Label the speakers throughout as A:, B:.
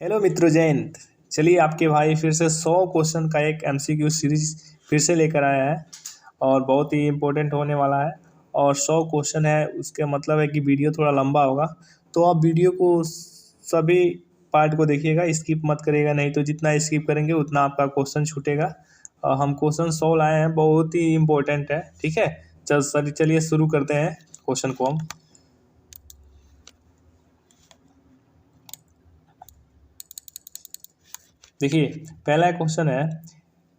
A: Hello मित्रों, जय हिंद। चलिए, आपके भाई फिर से 100 क्वेश्चन का एक एमसीक्यू सीरीज फिर से लेकर आया है और बहुत ही इम्पोर्टेंट होने वाला है। और 100 क्वेश्चन है, उसके मतलब है कि वीडियो थोड़ा लंबा होगा। तो आप वीडियो को सभी पार्ट को देखिएगा, स्किप मत करिएगा, नहीं तो जितना स्किप करेंगे उतना आपका क्वेश्चन छूटेगा। हम क्वेश्चन 100 लाए हैं, बहुत ही इम्पोर्टेंट है। ठीक है, चलिए शुरू करते हैं क्वेश्चन को हम। देखिए, पहला क्वेश्चन है,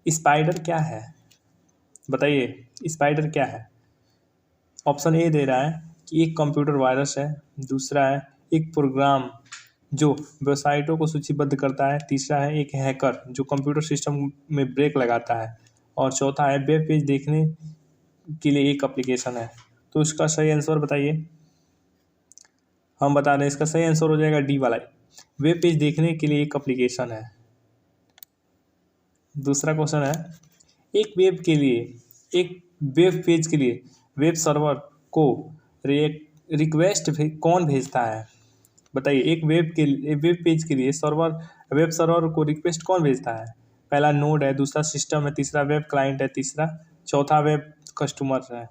A: स्पाइडर क्या है? बताइए, स्पाइडर क्या है? ऑप्शन ए दे रहा है कि एक कंप्यूटर वायरस है। दूसरा है एक प्रोग्राम जो वेबसाइटों को सूचीबद्ध करता है। तीसरा है एक हैकर जो कंप्यूटर सिस्टम में ब्रेक लगाता है। और चौथा है वेब पेज देखने के लिए एक एप्लीकेशन है। तो इसका सही आंसर बताइए। हम बता रहे हैं, इसका सही आंसर हो जाएगा डी वाला, वेब पेज देखने के लिए एक एप्लीकेशन है। दूसरा क्वेश्चन है, एक वेब पेज के लिए वेब सर्वर को रिक्वेस्ट कौन भेजता है? बताइए, एक वेब पेज के लिए वेब सर्वर को रिक्वेस्ट कौन भेजता है? पहला नोड है, दूसरा सिस्टम है, तीसरा वेब क्लाइंट है, तीसरा चौथा वेब कस्टमर है।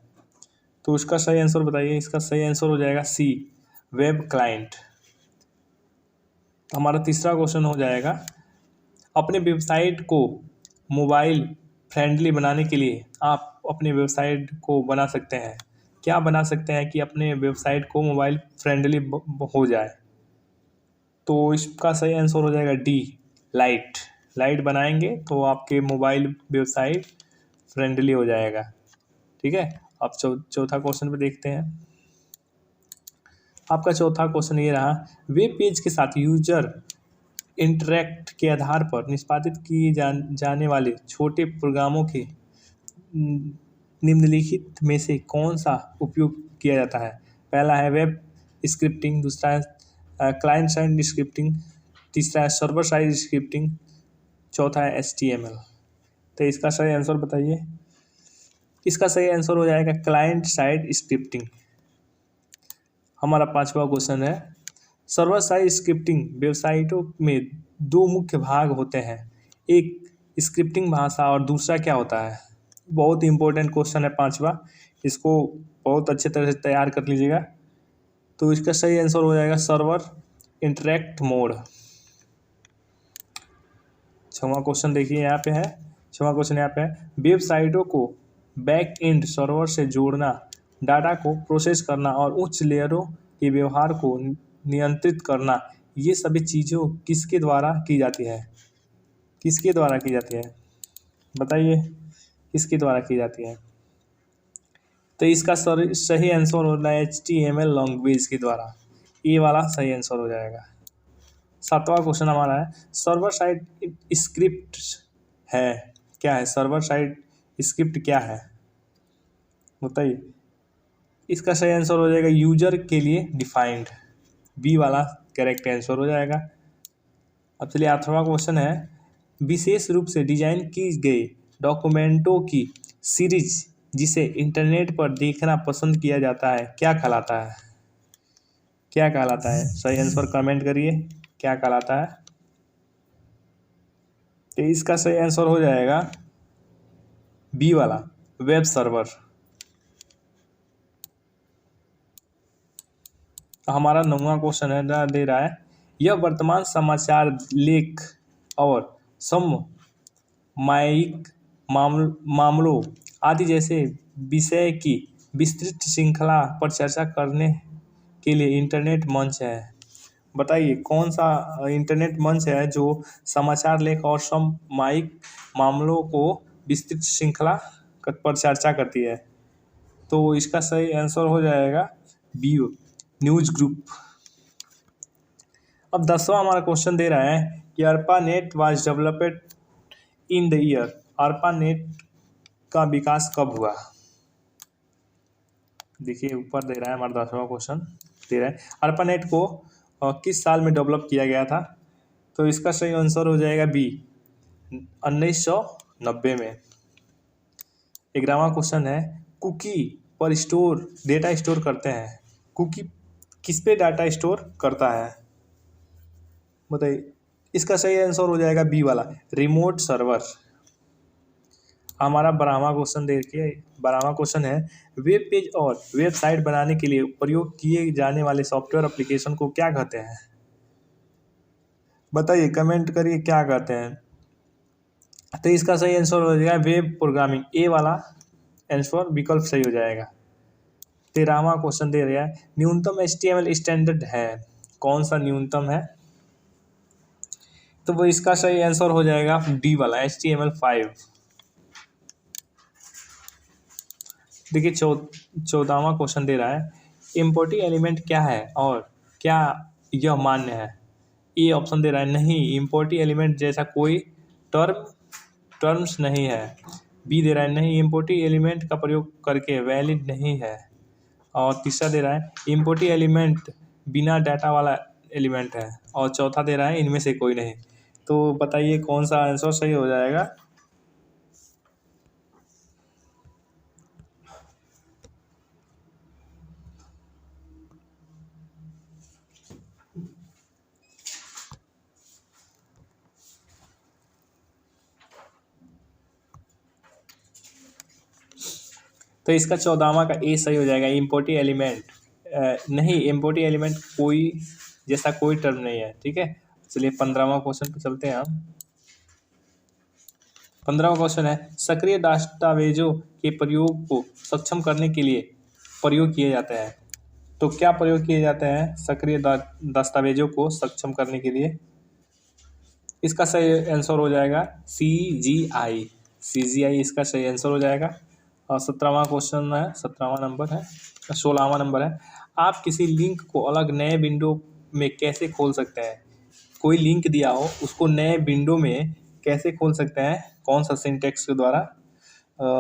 A: तो उसका सही आंसर बताइए। इसका सही आंसर हो जाएगा सी, वेब क्लाइंट। हमारा तीसरा क्वेश्चन हो जाएगा, अपने वेबसाइट को मोबाइल फ्रेंडली बनाने के लिए आप अपने वेबसाइट को बना सकते हैं। क्या बना सकते हैं कि अपने वेबसाइट को मोबाइल फ्रेंडली हो जाए? तो इसका सही आंसर हो जाएगा डी, लाइट। लाइट बनाएंगे तो आपके मोबाइल वेबसाइट फ्रेंडली हो जाएगा। ठीक है, अब चौथा क्वेश्चन पे देखते हैं। आपका चौथा क्वेश्चन ये रहा, वेब पेज के साथ यूजर इंटरैक्ट के आधार पर निष्पादित किए जाने वाले छोटे प्रोग्रामों के निम्नलिखित में से कौन सा उपयोग किया जाता है? पहला है वेब स्क्रिप्टिंग, दूसरा है क्लाइंट साइड स्क्रिप्टिंग, तीसरा है सर्वर साइड स्क्रिप्टिंग, चौथा है HTML। तो इसका सही आंसर बताइए। इसका सही आंसर हो जाएगा क्लाइंट साइड स्क्रिप्टिंग। हमारा पांचवा क्वेश्चन है, सर्वर साइड स्क्रिप्टिंग वेबसाइटों में दो मुख्य भाग होते हैं, एक स्क्रिप्टिंग भाषा और दूसरा क्या होता है? बहुत ही इंपॉर्टेंट क्वेश्चन है पांचवा, इसको बहुत अच्छे तरह से तैयार कर लीजिएगा। तो इसका सही आंसर हो जाएगा सर्वर इंटरैक्ट मोड। छठवां क्वेश्चन देखिए, यहाँ पे है। छठवां क्वेश्चन यहाँ पे है, वेबसाइटों को बैक एंड सर्वर से जोड़ना, डाटा को प्रोसेस करना और उच्च लेयरों के व्यवहार को नियंत्रित करना, ये सभी चीज़ों किसके द्वारा की जाती है? किसके द्वारा की जाती है? बताइए, किसके द्वारा की जाती है? तो इसका सही आंसर होता है HTML लैंग्वेज के द्वारा। ये वाला सही आंसर हो जाएगा। सातवां क्वेश्चन हमारा है, सर्वर साइड स्क्रिप्ट है क्या है? सर्वर साइड स्क्रिप्ट क्या है? बताइए। इसका सही आंसर हो जाएगा यूजर के लिए डिफाइंड। बी वाला करेक्ट आंसर हो जाएगा। अब चलिए, आठवां क्वेश्चन है, विशेष रूप से डिजाइन की गई डॉक्यूमेंटों की सीरीज जिसे इंटरनेट पर देखना पसंद किया जाता है, क्या कहलाता है? क्या कहलाता है? सही आंसर कमेंट करिए, क्या कहलाता है? तो इसका सही आंसर हो जाएगा बी वाला, वेब सर्वर। हमारा 9वां क्वेश्चन है, दे रहा है, यह वर्तमान समाचार लेख और समसामयिक मामलों आदि जैसे विषय की विस्तृत श्रृंखला पर चर्चा करने के लिए इंटरनेट मंच है। बताइए, कौन सा इंटरनेट मंच है जो समाचार लेख और समसामयिक मामलों को विस्तृत श्रृंखला पर चर्चा करती है? तो इसका सही आंसर हो जाएगा बी, न्यूज ग्रुप। अब 10वां हमारा क्वेश्चन दे रहा है कि ARPANET was developed in the year. ARPANET का विकास कब हुआ? देखिए, ऊपर दे रहा है हमारा 10वां क्वेश्चन दे रहा है, ARPANET को किस साल में डेवलप किया गया था? तो इसका सही आंसर हो जाएगा बी, 1990 में। 11वां क्वेश्चन है, कुकी पर डेटा स्टोर करते हैं। कुकी किस पे डाटा स्टोर करता है? बताइए। इसका सही आंसर हो जाएगा बी वाला, रिमोट सर्वर। हमारा 12वां क्वेश्चन देखिए, 12वां क्वेश्चन है, वेब पेज और वेबसाइट बनाने के लिए प्रयोग किए जाने वाले सॉफ्टवेयर एप्लीकेशन को क्या कहते हैं? बताइए, कमेंट करिए क्या कहते हैं। तो इसका सही आंसर हो जाएगा वेब प्रोग्रामिंग, ए वाला आंसर विकल्प सही हो जाएगा। 13वां क्वेश्चन दे रहा है, न्यूनतम HTML स्टैंडर्ड है, कौन सा न्यूनतम है? तो वो इसका सही आंसर हो जाएगा डी वाला, HTML5। देखिए 14वां क्वेश्चन दे रहा है, इम्पोर्टिंग एलिमेंट क्या है और क्या यह मान्य है? ए ऑप्शन दे रहा है नहीं, इम्पोर्टिंग एलिमेंट जैसा कोई टर्म्स नहीं है। बी दे रहा है नहीं, इम्पोर्टिंग एलिमेंट का प्रयोग करके वैलिड नहीं है। और तीसरा दे रहा है इम्पोर्टिंग एलिमेंट बिना डाटा वाला एलिमेंट है। और चौथा दे रहा है इनमें से कोई नहीं। तो बताइए कौन सा आंसर सही हो जाएगा? तो इसका 14वां का ए सही हो जाएगा, इम्पोर्टिंग एलिमेंट नहीं, इम्पोर्टिंग एलिमेंट कोई जैसा कोई टर्म नहीं है। ठीक है, चलिए 15वां क्वेश्चन पे चलते हैं हम। 15वां क्वेश्चन है, सक्रिय दस्तावेजों के प्रयोग को सक्षम करने के लिए प्रयोग किए जाते हैं। तो क्या प्रयोग किए जाते हैं सक्रिय दस्तावेजों को सक्षम करने के लिए? इसका सही आंसर हो जाएगा CGI, CGI इसका सही आंसर हो जाएगा। और 17वां क्वेश्चन है, 17वां नंबर है, 16वां नंबर है, आप किसी लिंक को अलग नए विंडो में कैसे खोल सकते हैं? कोई लिंक दिया हो उसको नए विंडो में कैसे खोल सकते हैं, कौन सा सिंटेक्स के द्वारा?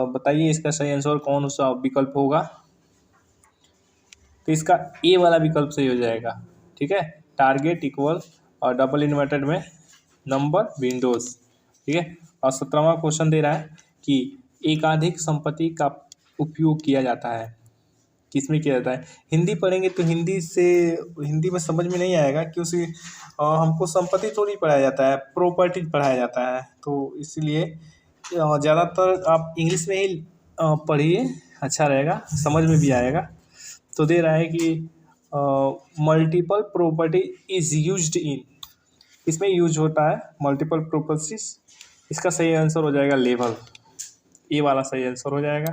A: बताइए इसका सही आंसर कौन सा विकल्प होगा? तो इसका ए वाला विकल्प सही हो जाएगा। ठीक है, टारगेट इक्वल और डबल इन्वर्टेड में नंबर विंडोज। ठीक है, और 17वां क्वेश्चन दे रहा है कि एकाधिक संपत्ति का उपयोग किया जाता है, किसमें किया जाता है? हिंदी पढ़ेंगे तो हिंदी में समझ में नहीं आएगा, क्योंकि हमको संपत्ति थोड़ी पढ़ाया जाता है, प्रॉपर्टी पढ़ाया जाता है। तो इसलिए ज़्यादातर आप इंग्लिश में ही पढ़िए, अच्छा रहेगा, समझ में भी आएगा। तो दे रहा है कि multiple property is used in, इसमें यूज होता है मल्टीपल प्रॉपर्टीज। इसका सही आंसर हो जाएगा लेवल, ए वाला सही आंसर हो जाएगा।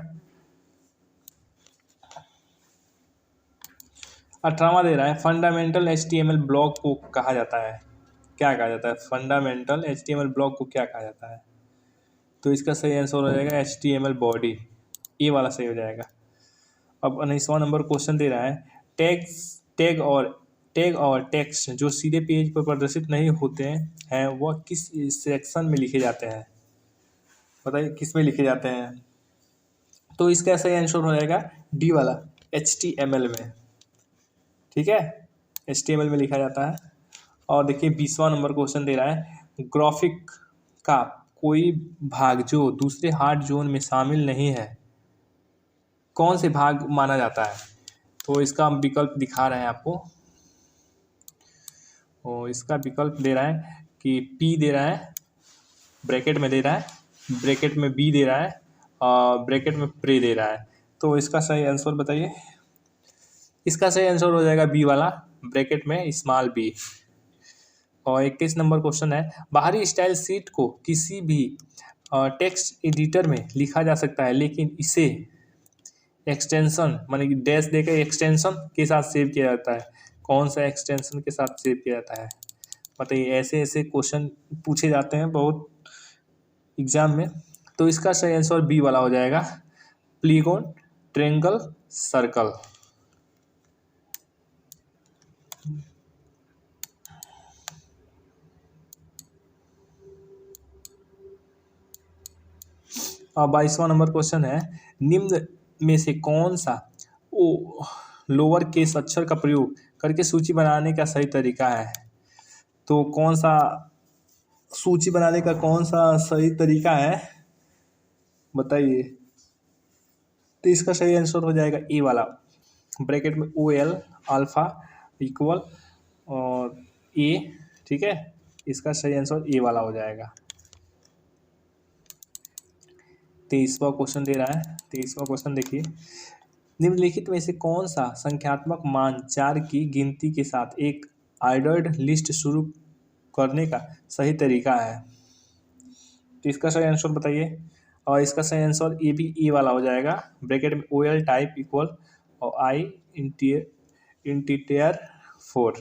A: 18वां दे रहा है, फंडामेंटल HTML ब्लॉक को कहा जाता है, क्या कहा जाता है? फंडामेंटल HTML ब्लॉक को क्या कहा जाता है? तो इसका सही आंसर हो जाएगा HTML बॉडी, ए वाला सही हो जाएगा। अब 19वां नंबर क्वेश्चन दे रहा है, टैग और टेक्स्ट जो सीधे पेज पर प्रदर्शित नहीं होते हैं वह किस सेक्शन में लिखे जाते हैं? बताइए किस में लिखे जाते हैं? तो इसका सही आंसर हो जाएगा डी वाला, HTML में। ठीक है, HTML में लिखा जाता है। और देखिए 20वां नंबर क्वेश्चन दे रहा है, ग्राफिक का कोई भाग जो दूसरे हार्ड जोन में शामिल नहीं है कौन से भाग माना जाता है? तो इसका हम विकल्प दिखा रहे हैं आपको। और इसका विकल्प दे रहा है कि P दे रहा है, ब्रैकेट में दे रहा है, ब्रैकेट में B दे रहा है और ब्रैकेट में प्रे दे रहा है। तो इसका सही आंसर बताइए। इसका सही आंसर हो जाएगा बी वाला, ब्रैकेट में स्मॉल b। और 21 नंबर क्वेश्चन है, बाहरी स्टाइल शीट को किसी भी टेक्स्ट एडिटर में लिखा जा सकता है लेकिन इसे एक्सटेंशन माने कि डैश देकर एक्सटेंशन के साथ सेव किया जाता है, कौन सा एक्सटेंशन के साथ सेव किया जाता है? बताइए, ऐसे ऐसे क्वेश्चन पूछे जाते हैं बहुत एग्जाम में। तो इसका सही आंसर बी वाला हो जाएगा, पॉलीगॉन, ट्रायंगल, सर्कल। और 22वां नंबर क्वेश्चन है, निम्न में से कौन सा लोअर केस अक्षर का प्रयोग करके सूची बनाने का सही तरीका है? तो कौन सा सूची बनाने का कौन सा सही तरीका है बताइए? तो इसका सही आंसर हो जाएगा ए वाला, ब्रैकेट में OL अल्फा इक्वल और ए। ठीक है, इसका सही आंसर ए वाला हो जाएगा। 23वां क्वेश्चन दे रहा है। 23वां क्वेश्चन देखिए, निम्नलिखित में से कौन सा संख्यात्मक मान 4 की गिनती के साथ एक ऑर्डर्ड लिस्ट शुरू करने का सही तरीका है? तो इसका सही आंसर बताइए। और इसका सही आंसर ए भी ए वाला हो जाएगा। ब्रैकेट में OL टाइप इक्वल और आई इंटीटर 4,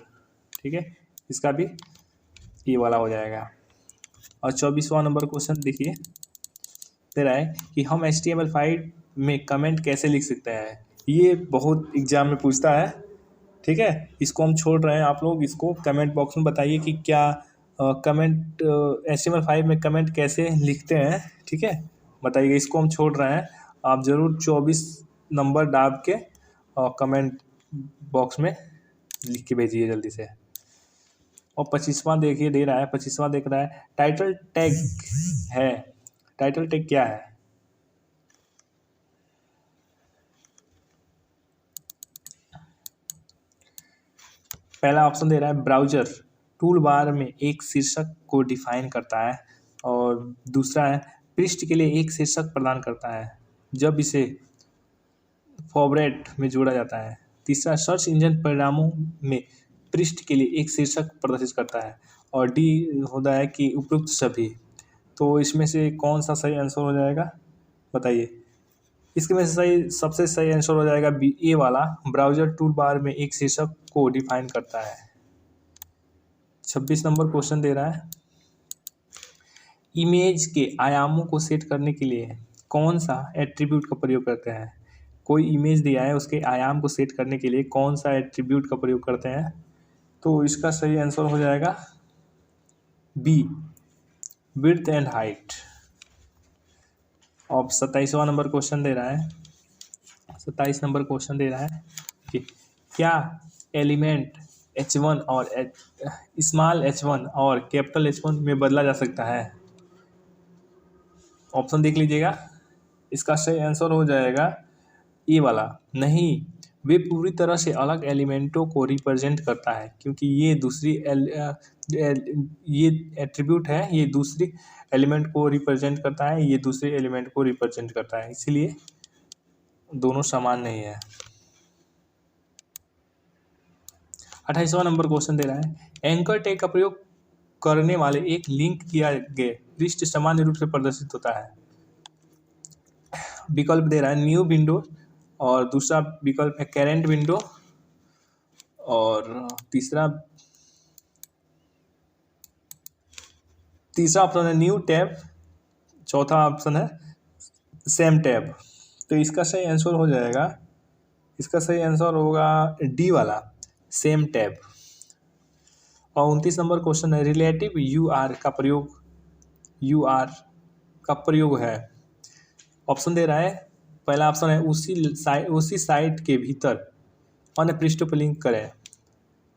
A: ठीक है, इसका भी ए वाला हो जाएगा। और 24वां नंबर क्वेश्चन देखिए, दे रहा है कि हम HTML5 में कमेंट कैसे लिख सकते हैं। ये बहुत एग्जाम में पूछता है, ठीक है। इसको हम छोड़ रहे हैं, आप लोग इसको कमेंट बॉक्स में बताइए कि क्या कमेंट HTML5 में कमेंट कैसे लिखते हैं, ठीक है, बताइए। इसको हम छोड़ रहे हैं, आप ज़रूर 24 नंबर डाल के कमेंट बॉक्स में लिख के भेजिए जल्दी से। और 25वां देखिए, दे रहा है 25वां देख रहा है, टाइटल टैग है। टाइटल टैग क्या है? पहला ऑप्शन दे रहा है ब्राउज़र टूल बार में एक शीर्षक को डिफाइन करता है, और दूसरा है पृष्ठ के लिए एक शीर्षक प्रदान करता है जब इसे फॉर्मेट में जोड़ा जाता है। तीसरा, सर्च इंजन परिणामों में पृष्ठ के लिए एक शीर्षक प्रदर्शित करता है, और डी होता है कि उपयुक्त सभी। तो इसमें से कौन सा सही आंसर हो जाएगा, बताइए। इसके में से सही, सबसे सही आंसर हो जाएगा बी, ए वाला, ब्राउज़र टूल बार में एक शीर्षक को डिफाइन करता है। 26 नंबर क्वेश्चन दे रहा है, इमेज के आयामों को सेट करने के लिए कौन सा एट्रीब्यूट का प्रयोग करते हैं? कोई इमेज दिया है, उसके आयाम को सेट करने के लिए कौन सा एट्रीब्यूट का प्रयोग करते हैं? तो इसका सही आंसर हो जाएगा बी, विड्थ एंड हाइट। और 27वां नंबर क्वेश्चन दे रहा है, 27 नंबर क्वेश्चन दे रहा है कि क्या एलिमेंट H1 और स्मॉल h1 और कैपिटल H1 में बदला जा सकता है? ऑप्शन देख लीजिएगा। इसका सही आंसर हो जाएगा ए वाला, नहीं, वे पूरी तरह से अलग एलिमेंटों को रिप्रेजेंट करता है, क्योंकि ये दूसरी ये एट्रीब्यूट है, ये दूसरी एलिमेंट को रिप्रेजेंट करता है, ये दूसरे एलिमेंट को रिप्रेजेंट करता है, इसीलिए दोनों समान नहीं है। 28वां नंबर क्वेश्चन दे रहा है, एंकर टैग का प्रयोग करने वाले एक लिंक किया गया पृष्ठ सामान्य रूप से प्रदर्शित होता है। विकल्प दे रहा है न्यू विंडो, और दूसरा विकल्प है करेंट विंडो, और तीसरा ऑप्शन है न्यू टैब, चौथा ऑप्शन है सेम टैब। तो इसका सही आंसर हो जाएगा, इसका सही आंसर होगा डी वाला, सेम टैब। और 29 नंबर क्वेश्चन है, रिलेटिव UR का प्रयोग है। ऑप्शन दे रहा है, पहला ऑप्शन है उसी साइट के भीतर अन्य पृष्ठों पर लिंक करें।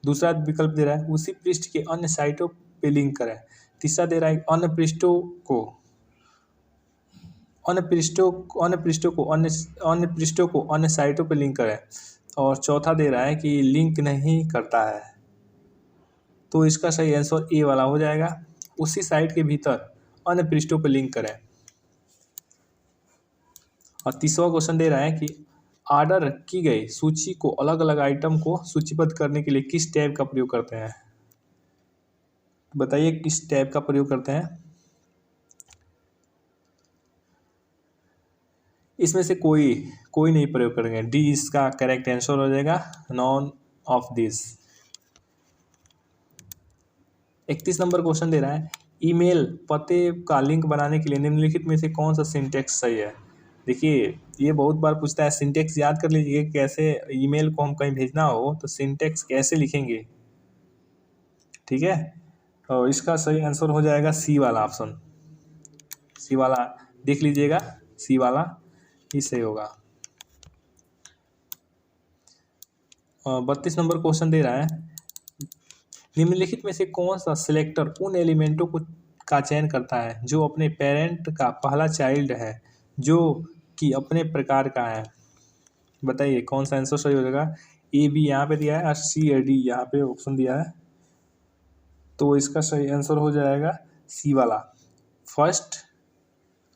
A: दूसरा विकल्प दे रहा है उसी पृष्ठ के अन्य साइटों पर लिंक करें। तीसरा दे रहा है अन्य पृष्ठों को अन्य साइटों पर लिंक करें। और चौथा दे रहा है कि लिंक नहीं करता है। तो इसका सही आंसर ए वाला हो जाएगा, उसी साइट के भीतर अन्य पृष्ठों पर लिंक करें। और तीसरा क्वेश्चन दे रहा है कि ऑर्डर की गई सूची को अलग अलग आइटम को सूचीबद्ध करने के लिए किस टैब का प्रयोग करते हैं? बताइए किस टैब का प्रयोग करते हैं? इसमें से कोई नहीं प्रयोग करेंगे, डी इसका करेक्ट आंसर हो जाएगा, नॉन ऑफ दिस। 31 नंबर क्वेश्चन दे रहा है, ईमेल पते का लिंक बनाने के लिए निम्नलिखित में से कौन सा सिंटेक्स सही है? देखिए, ये बहुत बार पूछता है, सिंटेक्स याद कर लीजिए, कैसे ईमेल को हम कहीं भेजना हो तो सिंटेक्स कैसे लिखेंगे, ठीक है। तो इसका सही आंसर हो जाएगा सी वाला ऑप्शन, सी वाला देख लीजिएगा, सी वाला ही सही होगा। 32 नंबर क्वेश्चन दे रहा है, निम्नलिखित में से कौन सा सिलेक्टर उन एलिमेंटों का चयन करता है जो अपने पेरेंट का पहला चाइल्ड है, जो कि अपने प्रकार का है? बताइए कौन सा आंसर सही हो जाएगा। ए बी यहाँ पे दिया है और सी या डी यहाँ पे ऑप्शन दिया है। तो इसका सही आंसर हो जाएगा सी वाला, फर्स्ट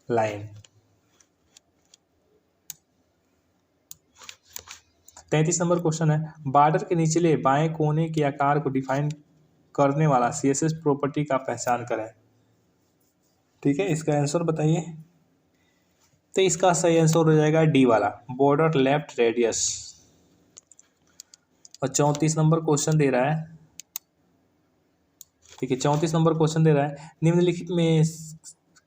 A: लाइन। 33 नंबर क्वेश्चन है, बॉर्डर के निचले बाएं कोने के आकार को डिफाइन करने वाला सीएसएस प्रॉपर्टी का पहचान करें। ठीक है, इसका आंसर बताइए। तो इसका सही आंसर हो जाएगा डी वाला, बॉर्डर लेफ्ट रेडियस। और 34 नंबर क्वेश्चन दे रहा है, ठीक है, 34 नंबर क्वेश्चन दे रहा है, निम्नलिखित में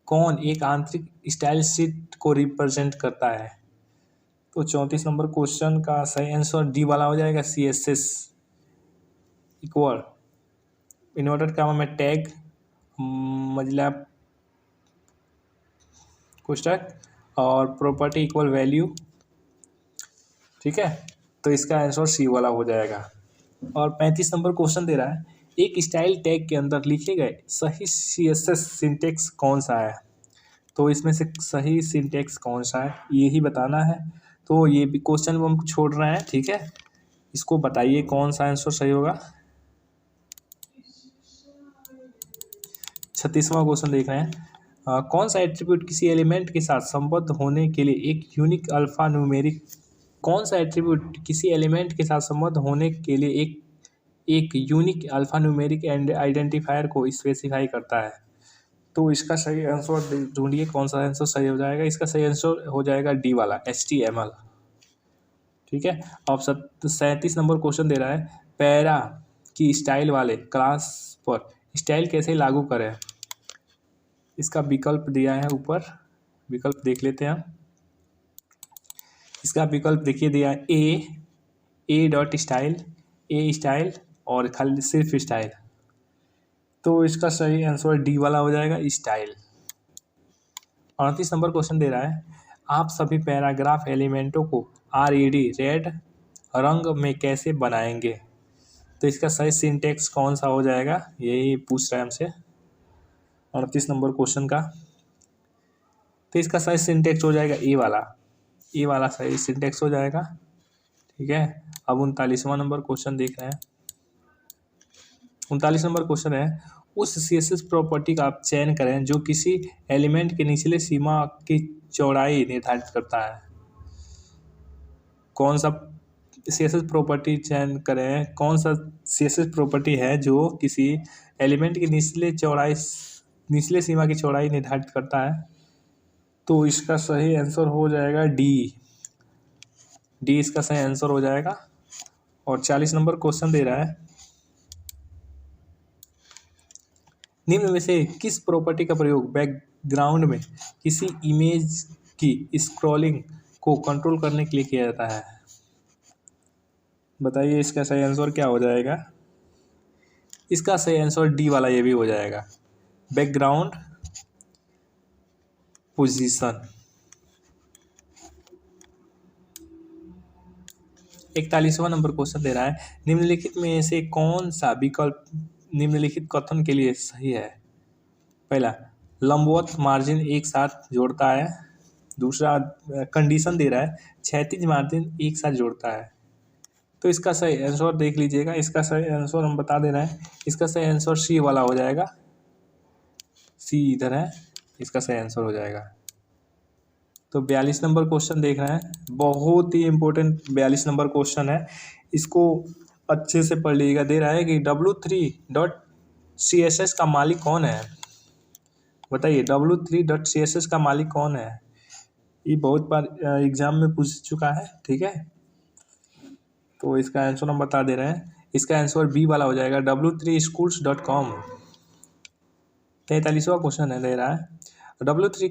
A: कौन एक आंतरिक स्टाइल शीट को रिप्रेजेंट करता है। तो 34 नंबर क्वेश्चन का सही आंसर डी वाला हो जाएगा, सीएसएस इक्वल इन्वर्टेड कॉमा में टैग मजला कोष्ठक और प्रॉपर्टी इक्वल वैल्यू। ठीक है, तो इसका आंसर सी वाला हो जाएगा। और 35 नंबर क्वेश्चन दे रहा है, एक स्टाइल टैग के अंदर लिखे गए सही सीएसएस सिंटेक्स कौन सा है। तो इसमें से सही सिंटेक्स कौन सा है ये ही बताना है। तो ये भी क्वेश्चन हम छोड़ रहे हैं, ठीक है, इसको बताइए कौन सा आंसर सही होगा। 36वां क्वेश्चन देख रहे हैं, कौन सा एट्रीब्यूट किसी एलिमेंट के साथ संबद्ध होने के लिए एक यूनिक अल्फा न्यूमेरिक, कौन सा एट्रीब्यूट किसी एलिमेंट के साथ संबद्ध होने के लिए एक यूनिक अल्फा न्यूमेरिक आइडेंटिफायर को स्पेसिफाई करता है। तो इसका सही आंसर ढूंढिए, कौन सा आंसर सही हो जाएगा। इसका सही आंसर हो जाएगा डी वाला, HTML। ठीक है, अब 37 नंबर क्वेश्चन दे रहा है, पैरा की स्टाइल वाले क्लास पर स्टाइल कैसे लागू करें। इसका विकल्प दिया है ऊपर, विकल्प देख लेते हैं हम। इसका विकल्प देखिए दिया है, ए डॉट स्टाइल, ए स्टाइल और खाली सिर्फ स्टाइल। तो इसका सही आंसर डी वाला हो जाएगा, स्टाइल। 38 नंबर क्वेश्चन दे रहा है, आप सभी पैराग्राफ एलिमेंटों को रेड रंग में कैसे बनाएंगे। तो इसका सही सिंटेक्स कौन सा हो जाएगा, यही पूछ रहा है हमसे 38 नंबर क्वेश्चन का। तो इसका सही सिंटेक्स हो जाएगा ए वाला सही सिंटेक्स हो जाएगा। ठीक है, अब 39वां नंबर क्वेश्चन देख रहे हैं। 39 नंबर क्वेश्चन है, उस सीएसएस प्रॉपर्टी का आप चयन करें जो किसी एलिमेंट के निचले सीमा की चौड़ाई निर्धारित करता है। कौन सा सीएसएस प्रॉपर्टी चयन करें, कौन सा सीएसएस प्रॉपर्टी है जो किसी एलिमेंट की निचले सीमा की चौड़ाई निर्धारित करता है। तो इसका सही आंसर हो जाएगा डी इसका सही आंसर हो जाएगा। और 40 नंबर क्वेश्चन दे रहा है, निम्न में से किस प्रॉपर्टी का प्रयोग बैकग्राउंड में किसी इमेज की स्क्रॉलिंग को कंट्रोल करने के लिए किया जाता है। बताइए इसका सही आंसर क्या हो जाएगा। इसका सही आंसर डी वाला ये भी हो जाएगा, बैकग्राउंड पोजीशन। 41वां नंबर क्वेश्चन दे रहा है, निम्नलिखित में से कौन सा विकल्प निम्नलिखित कथन के लिए सही है। पहला, लंबवत मार्जिन एक साथ जोड़ता है। दूसरा कंडीशन दे रहा है, क्षैतिज मार्जिन एक साथ जोड़ता है। तो इसका सही आंसर देख लीजिएगा, इसका सही आंसर हम बता दे रहे हैं, इसका सही आंसर सी वाला हो जाएगा। सी इधर है, इसका सही आंसर हो जाएगा। तो 42 नंबर क्वेश्चन देख रहे हैं, बहुत ही इंपॉर्टेंट 42 नंबर क्वेश्चन है, इसको अच्छे से पढ़ लीजिएगा। दे रहा है कि W3.CSS का मालिक कौन है। बताइए W3.CSS का मालिक कौन है। ये बहुत बार एग्जाम में पूछ चुका है, ठीक है। तो इसका आंसर हम बता दे रहे हैं, इसका आंसर बी वाला हो जाएगा, W3schools.com। 43वां क्वेश्चन है, दे रहा है W3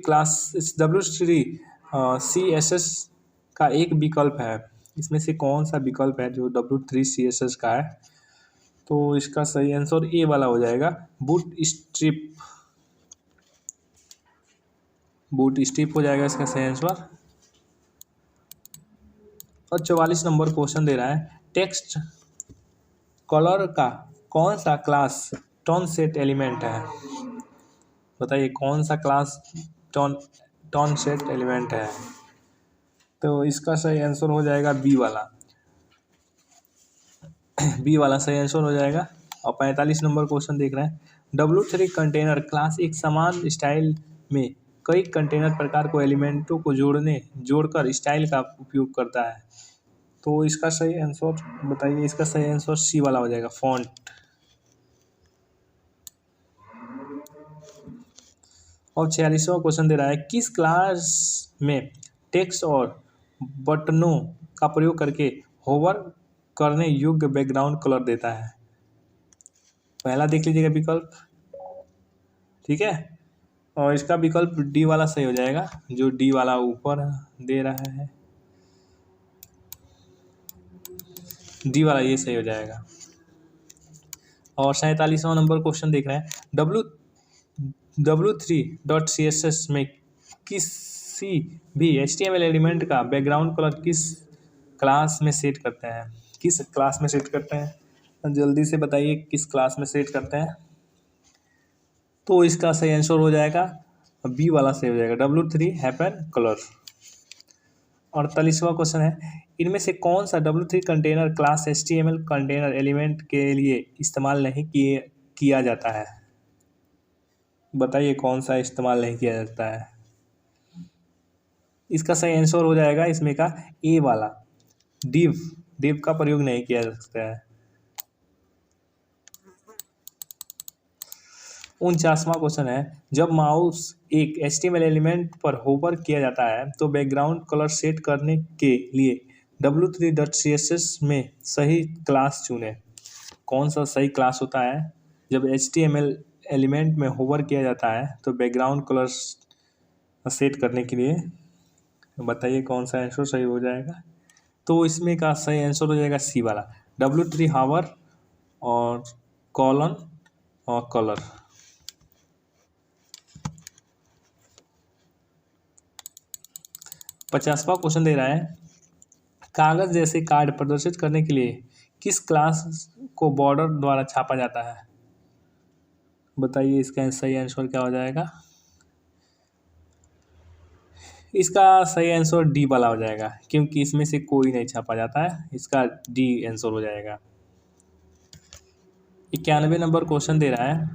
A: CSS का एक विकल्प है। इसमें से कौन सा विकल्प है जो W3 CSS का है। तो इसका सही आंसर ए वाला हो जाएगा, बूटस्ट्रैप हो जाएगा इसका सही आंसर। और 44 नंबर क्वेश्चन दे रहा है, टेक्स्ट कलर का कौन सा क्लास टोन सेट एलिमेंट है। बताइए कौन सा क्लास टोन सेट एलिमेंट है। तो इसका सही आंसर हो जाएगा बी वाला, बी वाला सही आंसर हो जाएगा। और 45 नंबर क्वेश्चन देख रहे हैं, W3 कंटेनर क्लास एक समान स्टाइल में कई कंटेनर प्रकार को एलिमेंटों को जोड़कर स्टाइल का उपयोग करता है। तो इसका सही आंसर बताइए। इसका सही आंसर सी वाला हो जाएगा, फॉन्ट। और 46वां क्वेश्चन दे रहा है, किस क्लास में टेक्स्ट और बटनों का प्रयोग करके होवर करने योग्य बैकग्राउंड कलर देता है। पहला देख लीजिएगा विकल्प, ठीक है। और इसका विकल्प डी वाला सही हो जाएगा, जो डी वाला ऊपर दे रहा है, डी वाला ये सही हो जाएगा। और 47वां नंबर क्वेश्चन देख रहे हैं, W3.css में किसी भी HTML एलिमेंट का बैकग्राउंड कलर किस क्लास में सेट करते हैं। किस क्लास में सेट करते हैं, जल्दी से बताइए किस क्लास में सेट करते हैं। तो इसका सही आंसर हो जाएगा बी वाला सही हो जाएगा, W3 हैपन कलर। 48वां क्वेश्चन है, इनमें से कौन सा W3 container class HTML container element के लिए इस्तेमाल नहीं किया जाता है। बताइए कौन सा इस्तेमाल नहीं किया जाता है। इसका सही आंसर हो जाएगा इसमें का ए वाला, डिव का प्रयोग नहीं किया जा सकता है। 49वां क्वेश्चन है, जब माउस एक HTML एलिमेंट पर होवर किया जाता है तो बैकग्राउंड कलर सेट करने के लिए W3.css में सही क्लास चुनें। कौन सा सही क्लास होता है जब HTML एलिमेंट में होवर किया जाता है तो बैकग्राउंड कलर सेट करने के लिए, बताइए कौन सा आंसर सही हो जाएगा। तो इसमें का सही आंसर हो जाएगा सी वाला, W3 हावर और कॉलन और कलर। 50वां क्वेश्चन दे रहा है, कागज जैसे कार्ड प्रदर्शित करने के लिए किस क्लास को बॉर्डर द्वारा छापा जाता है। बताइए इसका सही आंसर क्या हो जाएगा। इसका सही आंसर डी वाला हो जाएगा, क्योंकि इसमें से कोई नहीं छापा जाता है। इसका डी आंसर हो जाएगा। 91 नंबर क्वेश्चन दे रहा है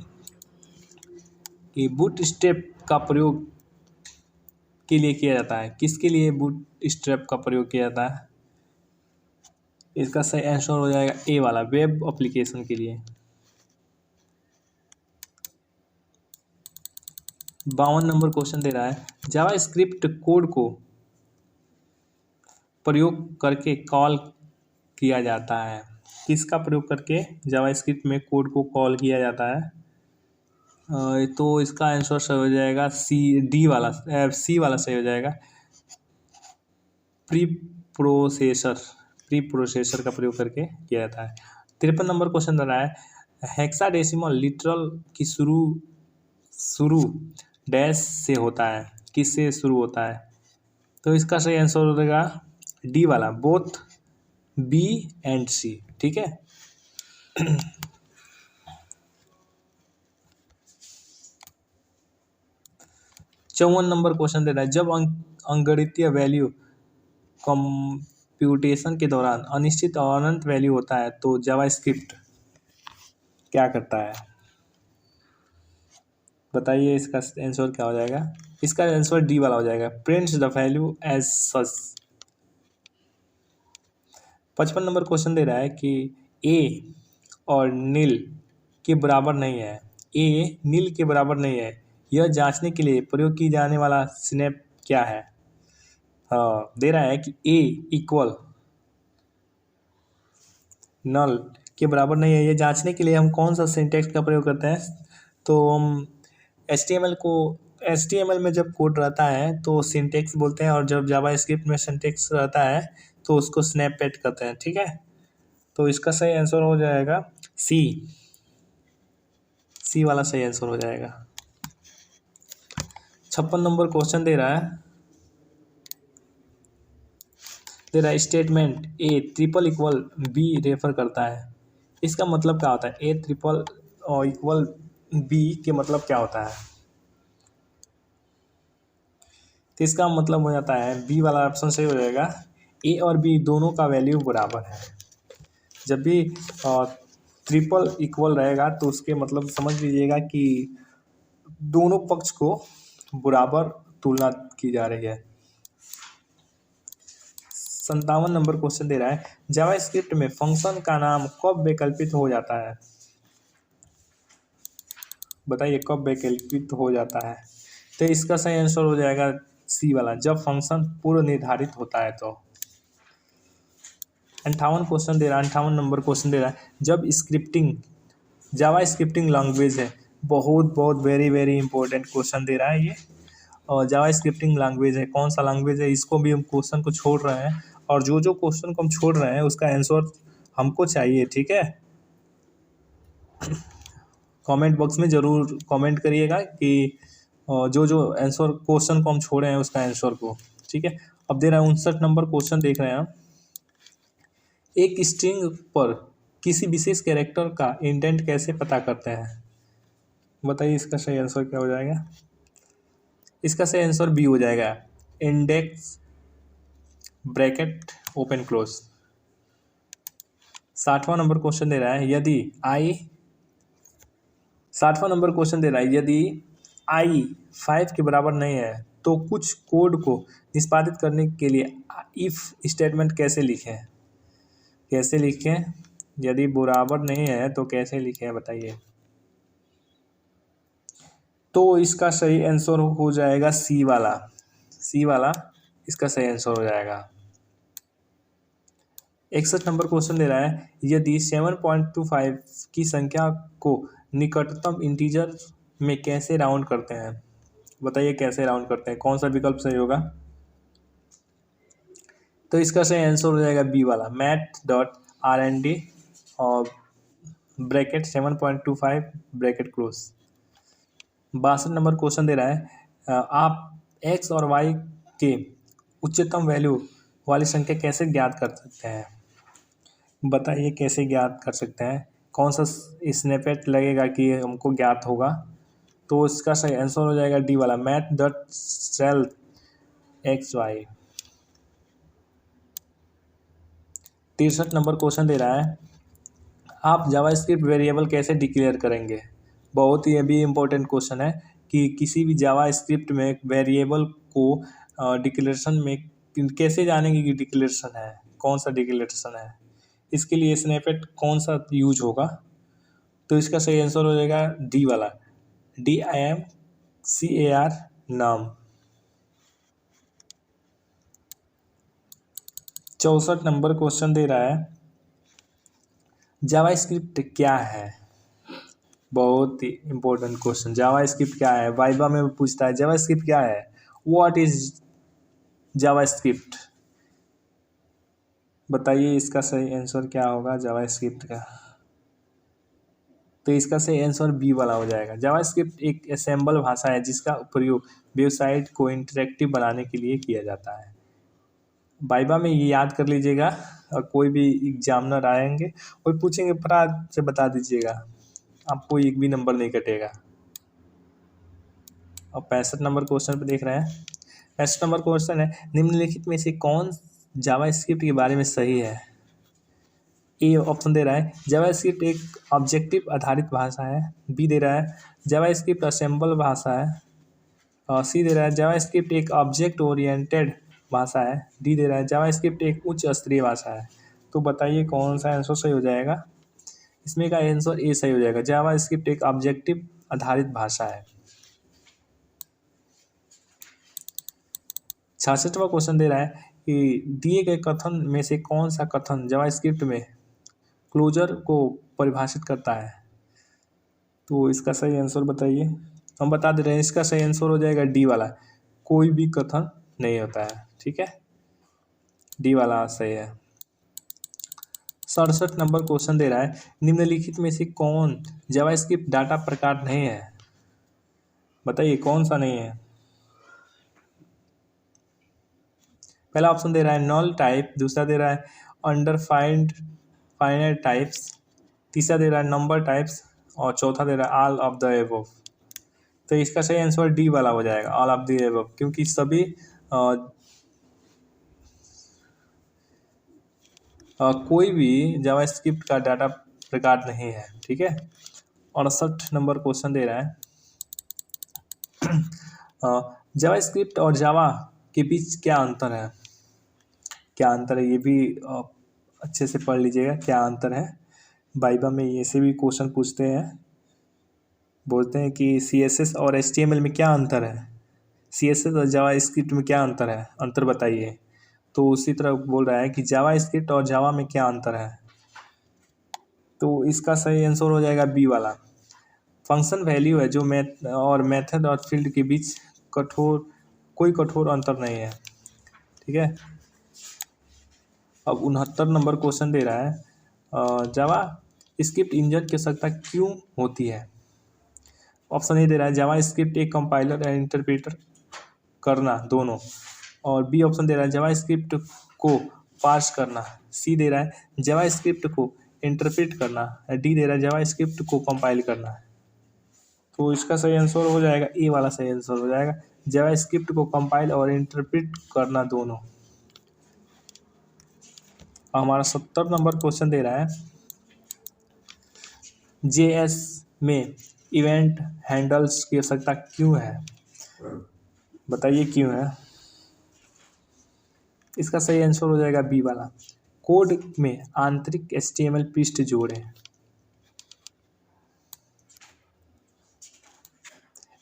A: कि बूट स्ट्रैप का प्रयोग के लिए किया जाता है। किसके लिए बूट स्ट्रैप का प्रयोग किया जाता है। इसका सही आंसर हो जाएगा ए वाला, वेब एप्लीकेशन के लिए। 52 नंबर क्वेश्चन दे रहा है, जावास्क्रिप्ट कोड को प्रयोग करके कॉल किया जाता है। किसका प्रयोग करके जावास्क्रिप्ट में कोड को कॉल किया जाता है। तो इसका आंसर सही हो जाएगा सी वाला सही हो जाएगा, प्री प्रोसेसर का प्रयोग करके किया जाता है। 53 नंबर क्वेश्चन दे रहा है, हेक्साडेसिमल लिटरल की शुरू डैश से होता है। किससे शुरू होता है। तो इसका सही आंसर हो जाएगा डी वाला, बोथ बी एंड सी, ठीक है। 54 नंबर क्वेश्चन दे रहा है, जब अंकगणितीय वैल्यू कंप्यूटेशन के दौरान अनिश्चित और अनंत वैल्यू होता है तो जावास्क्रिप्ट क्या करता है। बताइए इसका आंसर क्या हो जाएगा। इसका आंसर डी वाला हो जाएगा, prints the value as such. 55 नंबर क्वेश्चन दे रहा है कि ए और नील के बराबर नहीं है। ए नील के बराबर नहीं है, यह जांचने के लिए प्रयोग की जाने वाला स्नैप क्या है। हाँ, दे रहा है कि ए इक्वल नल के बराबर नहीं है। ये जांचने के लिए हम कौन सा सिंटैक्स का प्रयोग करते हैं। तो हम HTML में जब कोड रहता है तो सिंटैक्स बोलते हैं, और जब जावास्क्रिप्ट में सिंटैक्स रहता है तो उसको स्नैपपैड कहते हैं, ठीक है। तो इसका सही आंसर हो जाएगा सी वाला सही आंसर हो जाएगा। 56 नंबर क्वेश्चन दे रहा है statement A triple equal be refer करता है। इसका मतलब क्या होता है। ए ट्रिपल और इक्वल बी के मतलब क्या होता है। तो इसका मतलब हो जाता है बी वाला ऑप्शन सही हो जाएगा, ए और बी दोनों का वैल्यू बराबर है। जब भी ट्रिपल इक्वल रहेगा तो उसके मतलब समझ लीजिएगा कि दोनों पक्ष को बराबर तुलना की जा रही है। 57 नंबर क्वेश्चन दे रहा है, जावास्क्रिप्ट में फंक्शन का नाम कब वैकल्पिक हो जाता है? बताइए कब वैकल्पिक हो जाता है? तो इसका सही आंसर हो जाएगा सी वाला, जब फंक्शन पूर्व निर्धारित होता है तो। 58 नंबर क्वेश्चन दे रहा है, जब स्क्रिप्टिंग जावा स्क्रिप्टिंग लैंग्वेज है, बहुत बहुत वेरी वेरी इंपॉर्टेंट क्वेश्चन दे रहा है ये। और जावा स्क्रिप्टिंग लैंग्वेज है, कौन सा लैंग्वेज है, इसको भी हम क्वेश्चन को छोड़ रहे हैं, और जो जो क्वेश्चन को हम छोड़ रहे हैं उसका आंसर हमको चाहिए, ठीक है। कमेंट बॉक्स में ज़रूर कमेंट करिएगा कि जो जो आंसर क्वेश्चन को हम छोड़े हैं उसका आंसर को, ठीक है। अब दे रहा है 59 नंबर क्वेश्चन देख रहे हैं हम, एक स्ट्रिंग पर किसी विशेष कैरेक्टर का इंडेंट कैसे पता करते हैं? बताइए इसका सही आंसर क्या हो जाएगा? इसका सही आंसर बी हो जाएगा, इंडेक्स ब्रैकेट ओपन क्लोज। 60वां नंबर क्वेश्चन दे रहा है, यदि आई 60वां नंबर क्वेश्चन दे रहा है, यदि आई 5 के बराबर नहीं है तो कुछ कोड को निष्पादित करने के लिए इफ स्टेटमेंट कैसे लिखें? कैसे लिखें? यदि बराबर नहीं है तो कैसे लिखें बताइए? तो इसका सही आंसर हो जाएगा सी वाला, सी वाला इसका सही आंसर हो जाएगा। 61 नंबर क्वेश्चन दे रहा है, यदि 7.25 की संख्या को निकटतम इंटीजर में कैसे राउंड करते हैं? बताइए कैसे राउंड करते हैं, कौन सा विकल्प सही होगा? तो इसका सही आंसर हो जाएगा बी वाला, math.rnd और ब्रैकेट 7.25 ब्रैकेट क्लोज। 62 नंबर क्वेश्चन दे रहा है, आप एक्स और वाई के उच्चतम वैल्यू वाली संख्या कैसे ज्ञात कर सकते हैं? बताइए कैसे ज्ञात कर सकते हैं, कौन सा स्नैपेट लगेगा कि हमको ज्ञात होगा? तो इसका सही आंसर हो जाएगा डी वाला, math.self एक्स वाई। 63 नंबर क्वेश्चन दे रहा है, आप जावास्क्रिप्ट वेरिएबल कैसे डिक्लेयर करेंगे? बहुत ही अभी इम्पोर्टेंट क्वेश्चन है कि किसी भी जावास्क्रिप्ट में वेरिएबल को डिक्लेरेशन में कैसे जानेंगे कि डिक्लेरेशन है, कौन सा डिक्लेरेशन है, इसके लिए स्नैपेट कौन सा यूज होगा? तो इसका सही आंसर हो जाएगा डी वाला, DIMCAR नाम। 64 नंबर क्वेश्चन दे रहा है, जावास्क्रिप्ट क्या है? बहुत ही इंपॉर्टेंट क्वेश्चन, जावास्क्रिप्ट क्या है, वाइवा में पूछता है जावास्क्रिप्ट क्या है, व्हाट इज जावास्क्रिप्ट? बताइए इसका सही आंसर क्या होगा जावास्क्रिप्ट का? तो इसका सही आंसर बी वाला हो जाएगा। जावास्क्रिप्ट एक असेंबल भाषा है जिसका प्रयोग वेबसाइट को इंटरेक्टिव बनाने के लिए किया जाता है। वाइवा में ये याद कर लीजिएगा, और कोई भी एग्जामिनर आएंगे और पूछेंगे फटाक से बता दीजिएगा, आपको एक भी नंबर नहीं कटेगा। और 65 नंबर क्वेश्चन पे देख रहे हैं, 65 नंबर क्वेश्चन है, निम्नलिखित में से कौन जावास्क्रिप्ट के बारे में सही है? ए ऑप्शन दे रहा है, जावास्क्रिप्ट एक ऑब्जेक्टिव आधारित भाषा है। बी दे रहा है, जावास्क्रिप्ट असेंबल भाषा है। और सी दे रहा है, जावास्क्रिप्ट एक ऑब्जेक्ट ओरिएंटेड भाषा है। डी दे रहा है, जावास्क्रिप्ट एक उच्च स्तरीय भाषा है। तो बताइए कौन सा आंसर सही हो जाएगा? इसमें का आंसर ए सही हो जाएगा, जावास्क्रिप्ट एक ऑब्जेक्टिव आधारित भाषा है। 66वां क्वेश्चन दे रहा है कि दिए गए कथन में से कौन सा कथन जावास्क्रिप्ट में क्लोजर को परिभाषित करता है? तो इसका सही आंसर बताइए। हम बता दे रहे हैं, इसका सही आंसर हो जाएगा डी वाला, कोई भी कथन नहीं होता है, ठीक है, डी वाला सही है। 67 नंबर क्वेश्चन दे रहा है, निम्नलिखित में से कौन जावास्क्रिप्ट डाटा प्रकार नहीं है? बताइए कौन सा नहीं है? पहला ऑप्शन दे रहा है नल टाइप, दूसरा दे रहा है अंडरफाइंड फाइनाइट टाइप्स, तीसरा दे रहा है नंबर टाइप्स, और चौथा दे रहा है ऑल ऑफ द एबव। तो इसका सही आंसर डी वाला हो जाएगा, ऑल ऑफ द एबव, क्योंकि सभी कोई भी जावास्क्रिप्ट का डाटा प्रकार नहीं है। ठीक है। 68 नंबर क्वेश्चन दे रहा है, जावा स्क्रिप्ट और जावा के बीच क्या अंतर है। क्या अंतर है ये भी अच्छे से पढ़ लीजिएगा, क्या अंतर है। वाइवा में ऐसे भी क्वेश्चन पूछते हैं, बोलते हैं कि CSS और HTML में क्या अंतर है, CSS और जावा स्क्रिप्ट में क्या अंतर है, अंतर बताइए। तो उसी तरह बोल रहा है कि जावा स्क्रिप्ट और जावा में क्या अंतर है। तो इसका सही आंसर हो जाएगा बी वाला। फंक्शन वैल्यू है जो मेथड और फील्ड के बीच कोई कठोर अंतर नहीं है। ठीक है। अब 69 नंबर क्वेश्चन दे रहा है, जावा स्क्रिप्ट इंजन की आवश्यकता क्यों होती है। ऑप्शन ए दे रहा है, जावा स्क्रिप्ट एक कंपाइलर या इंटरप्रेटर करना दोनों, और बी ऑप्शन दे रहा है जावा स्क्रिप्ट को पार्स करना, सी दे रहा है जावा स्क्रिप्ट को इंटरप्रेट करना, डी दे रहा है जावा स्क्रिप्ट को कंपाइल करना। तो इसका सही आंसर हो जाएगा ए वाला सही आंसर हो जाएगा, जावा स्क्रिप्ट को कंपाइल और इंटरप्रेट करना दोनों। हमारा 70 नंबर क्वेश्चन दे रहा है, JS में इवेंट हैंडल्स की आवश्यकता क्यों है, बताइए क्यों है। इसका सही आंसर हो जाएगा बी वाला, कोड में आंतरिक HTML पृष्ठ जोड़ें।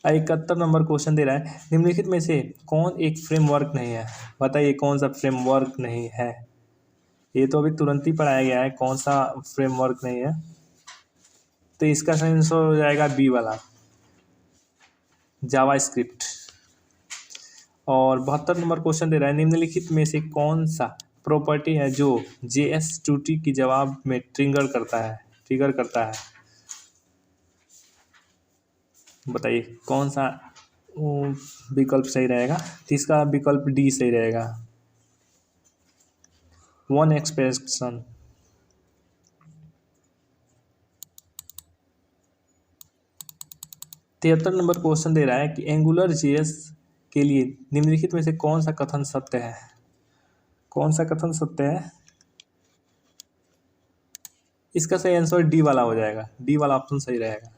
A: 71 नंबर क्वेश्चन दे रहा है, निम्नलिखित में से कौन एक फ्रेमवर्क नहीं है, बताइए कौन सा फ्रेमवर्क नहीं है। ये तो अभी तुरंत ही पढ़ाया गया है, कौन सा फ्रेमवर्क नहीं है। तो इसका सही आंसर हो जाएगा बी वाला, जावा स्क्रिप्ट। और 72 नंबर क्वेश्चन दे रहा है, निम्नलिखित में से कौन सा प्रॉपर्टी है जो JS त्रुटि की जवाब में ट्रिगर करता है, बताइए कौन सा विकल्प सही रहेगा। तो इसका विकल्प डी सही रहेगा, वन एक्सप्रेशन। तिहत्तर नंबर क्वेश्चन दे रहा है कि एंगुलर JS के लिए निम्नलिखित में से कौन सा कथन सत्य है, कौन सा कथन सत्य है। इसका सही आंसर डी वाला हो जाएगा, डी वाला ऑप्शन सही रहेगा।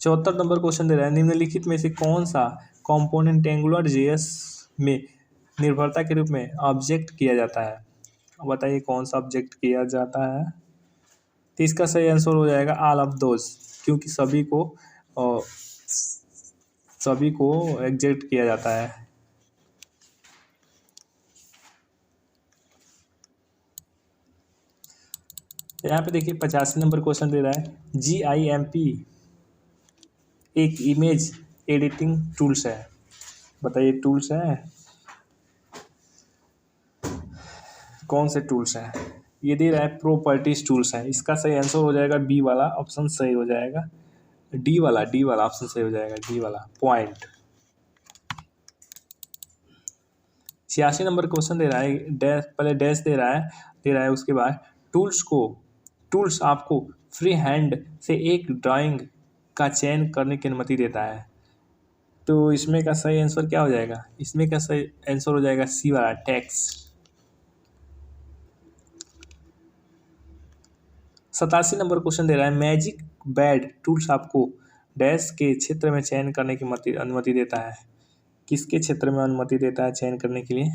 A: 74 नंबर क्वेश्चन दे रहा है, निम्नलिखित में से कौन सा कंपोनेंट एंगुलर JS में निर्भरता के रूप में ऑब्जेक्ट किया जाता है, बताइए कौन सा ऑब्जेक्ट किया जाता है। तो इसका सही आंसर हो जाएगा ऑल ऑफ दोज, क्योंकि सभी को एग्जेक्ट किया जाता है। यहाँ पे देखिए 85 नंबर क्वेश्चन दे रहा है, GIMP एक इमेज एडिटिंग टूल्स है, बताइए टूल्स है कौन से टूल्स हैं। ये दे रहा है प्रॉपर्टीज टूल्स है, इसका सही आंसर हो जाएगा बी वाला ऑप्शन सही हो जाएगा, डी वाला ऑप्शन सही हो जाएगा, डी वाला पॉइंट। 86 नंबर क्वेश्चन दे रहा है, डैश पहले डैश दे रहा है उसके बाद टूल्स आपको फ्री हैंड से एक ड्राइंग का चयन करने की अनुमति देता है। तो इसमें का सही आंसर क्या हो जाएगा, इसमें का सही आंसर हो जाएगा सी वाला टेक्स्ट। 87 नंबर क्वेश्चन दे रहा है, मैजिक बैड टूल्स आपको डैश के क्षेत्र में चयन करने की अनुमति देता है, किसके क्षेत्र में अनुमति देता है चयन करने के लिए।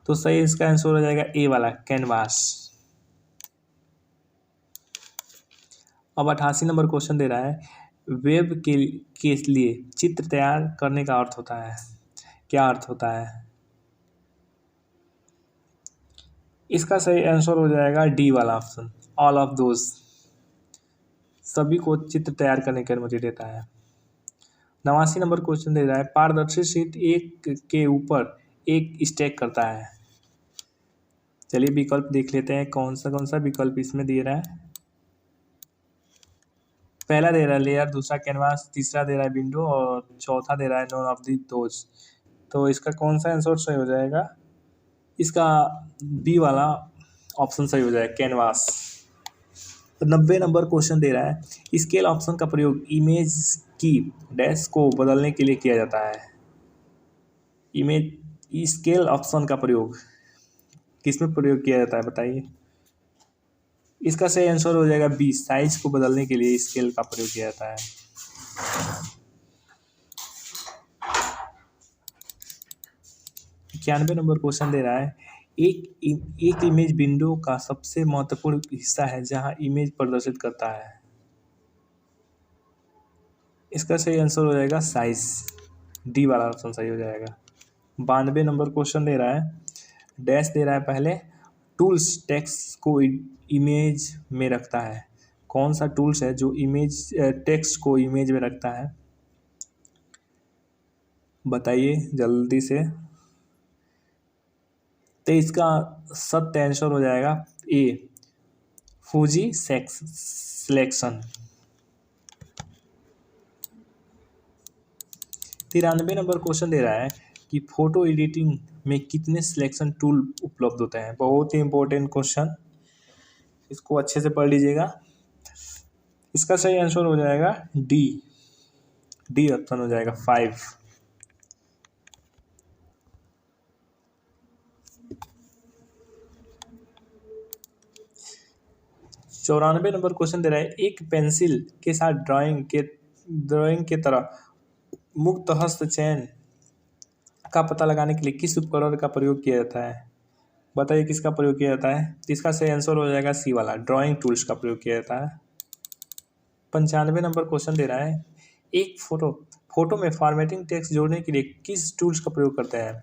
A: तो सही इसका आंसर हो जाएगा ए वाला कैनवास। अब 88 नंबर क्वेश्चन दे रहा है, वेब के लिए चित्र तैयार करने का अर्थ होता है, क्या अर्थ होता है। इसका सही आंसर हो जाएगा डी वाला ऑप्शन, ऑल ऑफ दोज, सभी को चित्र तैयार करने की अनुमति देता है। 89 नंबर क्वेश्चन दे रहा है, पारदर्शी शीट एक के ऊपर एक स्टैक करता है। चलिए विकल्प देख लेते हैं कौन सा विकल्प इसमें दे रहा है। पहला दे रहा है लेयर, दूसरा कैनवास, तीसरा दे रहा है विंडो और चौथा दे रहा है नॉन ऑफ दी दोज। तो इसका कौन सा आंसर सही हो जाएगा, इसका बी वाला ऑप्शन सही हो जाएगा कैनवास। 90 नंबर क्वेश्चन दे रहा है, स्केल ऑप्शन का प्रयोग इमेज की डैश को बदलने के लिए किया जाता है। इमेज स्केल ऑप्शन का प्रयोग किस में प्रयोग किया जाता है बताइए। इसका सही आंसर हो जाएगा बी, साइज को बदलने के लिए स्केल का प्रयोग किया जाता है। 91 नंबर क्वेश्चन दे रहा है, एक इमेज विंडो का सबसे महत्वपूर्ण हिस्सा है जहां इमेज प्रदर्शित करता है। इसका सही आंसर हो जाएगा साइज, डी वाला ऑप्शन सही हो जाएगा। 92 नंबर क्वेश्चन दे रहा है, डैश दे रहा है पहले, टूल्स टेक्स्ट को इमेज में रखता है। कौन सा टूल्स है जो इमेज टेक्स्ट को इमेज में रखता है, बताइए जल्दी से। तो इसका सत्य आंसर हो जाएगा ए, फूजी सिलेक्शन। 93 नंबर क्वेश्चन दे रहा है कि फोटो एडिटिंग में कितने सिलेक्शन टूल उपलब्ध होते हैं। बहुत ही इंपॉर्टेंट क्वेश्चन, इसको अच्छे से पढ़ लीजिएगा। इसका सही आंसर हो जाएगा डी, डी ऑप्शन हो जाएगा 5। 94 नंबर क्वेश्चन दे रहा है, एक पेंसिल के साथ ड्राइंग के तरह मुक्त हस्त चयन का पता लगाने के लिए किस उपकरण का प्रयोग किया जाता है, बताइए किसका प्रयोग किया जाता है। इसका सही आंसर हो जाएगा सी वाला, ड्राइंग टूल्स का प्रयोग किया जाता है। 95 नंबर क्वेश्चन दे रहा है, एक फोटो में फॉर्मेटिंग टेक्स्ट जोड़ने के लिए किस टूल्स का प्रयोग करते हैं,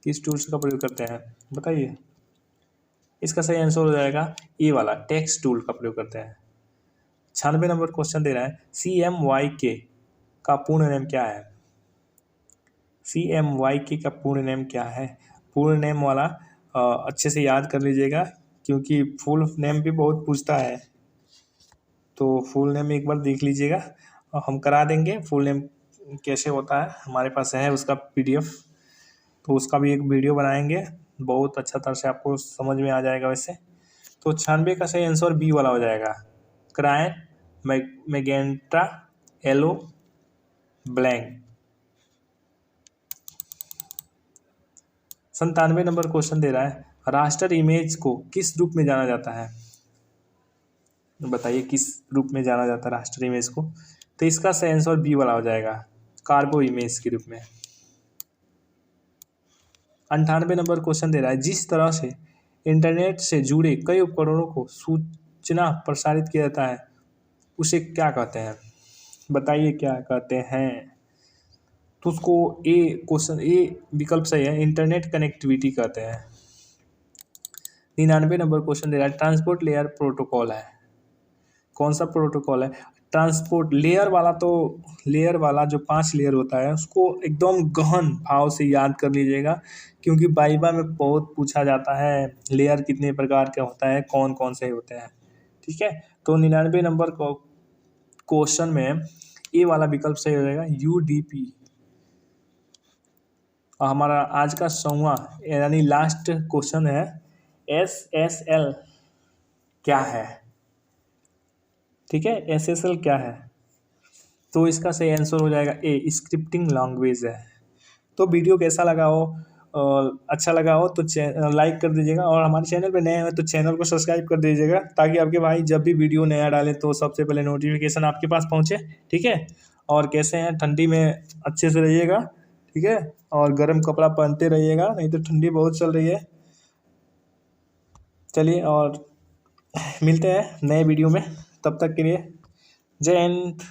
A: किस टूल्स का प्रयोग करते हैं बताइए। इसका सही आंसर हो जाएगा ए वाला, टेक्स्ट टूल का प्रयोग करते हैं। 96 नंबर क्वेश्चन दे रहा है, CMYK का पूर्ण नेम क्या है, CMYK का पूर्ण नेम क्या है। पूर्ण नेम वाला अच्छे से याद कर लीजिएगा, क्योंकि फुल नेम भी बहुत पूछता है, तो फुल नेम एक बार देख लीजिएगा और हम करा देंगे। फुल नेम कैसे होता है हमारे पास है उसका PDF, तो उसका भी एक वीडियो बनाएंगे, बहुत अच्छा तरह से आपको समझ में आ जाएगा वैसे। तो 96 का सही आंसर बी वाला हो जाएगा, क्रायन, मैजेंटा, येलो, ब्लैंक। 97 नंबर क्वेश्चन दे रहा है, रास्टर इमेज को किस रूप में जाना जाता है, बताइए किस रूप में जाना जाता है रास्टर इमेज को। तो इसका सही आंसर बी वाला हो जाएगा, कार्बो इमेज के रूप में। 98 नंबर क्वेश्चन दे रहा है, जिस तरह से इंटरनेट से जुड़े कई उपकरणों को सूचना प्रसारित किया जाता है उसे क्या कहते हैं, बताइए क्या कहते हैं। तो उसको ए विकल्प सही है, इंटरनेट कनेक्टिविटी कहते हैं। 99 नंबर क्वेश्चन दे रहा है, ट्रांसपोर्ट लेयर प्रोटोकॉल है, कौन सा प्रोटोकॉल है। ट्रांसपोर्ट लेयर वाला, तो लेयर वाला जो 5 लेयर होता है उसको एकदम गहन भाव से याद कर लीजिएगा, क्योंकि वाइवा में बहुत पूछा जाता है लेयर कितने प्रकार का होता है, कौन कौन से होते हैं, ठीक है। तो 99 नंबर क्वेश्चन में ए वाला विकल्प सही हो जाएगा, UDP। और हमारा आज का 100वां यानी लास्ट क्वेश्चन है, SSL क्या है, ठीक है, SSL क्या है। तो इसका सही आंसर हो जाएगा ए, स्क्रिप्टिंग लैंग्वेज है। तो वीडियो कैसा लगा हो, अच्छा लगा हो तो लाइक कर दीजिएगा, और हमारे चैनल पे नए हो तो चैनल को सब्सक्राइब कर दीजिएगा, ताकि आपके भाई जब भी वीडियो नया डालें तो सबसे पहले नोटिफिकेशन आपके पास पहुंचे, ठीक है। और कैसे हैं, ठंडी में अच्छे से रहिएगा, ठीक है, और गर्म कपड़ा पहनते रहिएगा, नहीं तो ठंडी बहुत चल रही है। चलिए, और मिलते हैं नए वीडियो में, तब तक के लिए जय हिंद।